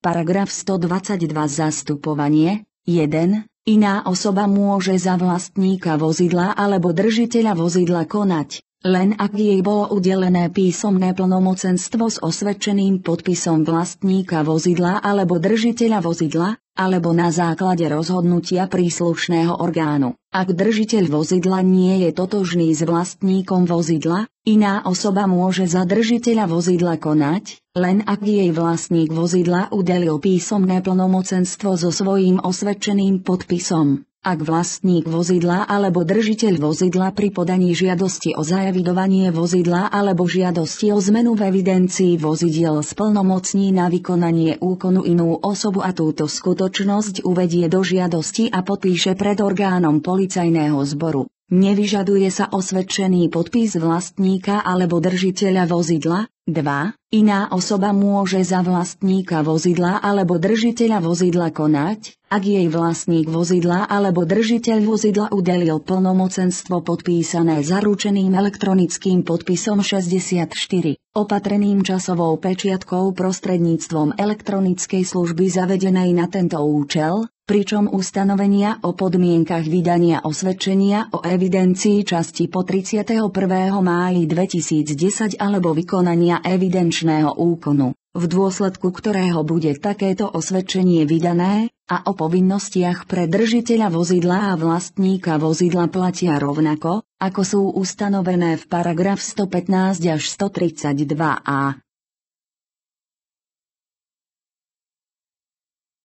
Paragraf 122 Zastupovanie. 1. Iná osoba môže za vlastníka vozidla alebo držiteľa vozidla konať, len ak jej bolo udelené písomné plnomocenstvo s osvedčeným podpisom vlastníka vozidla alebo držiteľa vozidla, alebo na základe rozhodnutia príslušného orgánu. Ak držiteľ vozidla nie je totožný s vlastníkom vozidla, iná osoba môže za držiteľa vozidla konať, len ak jej vlastník vozidla udelil písomné plnomocenstvo so svojím osvedčeným podpisom. Ak vlastník vozidla alebo držiteľ vozidla pri podaní žiadosti o zaevidovanie vozidla alebo žiadosti o zmenu v evidencii vozidiel splnomocní na vykonanie úkonu inú osobu a túto skutočnosť uvedie do žiadosti a podpíše pred orgánom policajného zboru, nevyžaduje sa osvedčený podpis vlastníka alebo držiteľa vozidla. 2. Iná osoba môže za vlastníka vozidla alebo držiteľa vozidla konať, ak jej vlastník vozidla alebo držiteľ vozidla udelil plnomocenstvo podpísané zaručeným elektronickým podpisom 64, opatreným časovou pečiatkou prostredníctvom elektronickej služby zavedenej na tento účel, pričom ustanovenia o podmienkach vydania osvedčenia o evidencii časti po 31. máji 2010 alebo vykonania evidenčného úkonu, v dôsledku ktorého bude takéto osvedčenie vydané, a o povinnostiach pre držiteľa vozidla a vlastníka vozidla platia rovnako, ako sú ustanovené v paragraf 115 až 132a.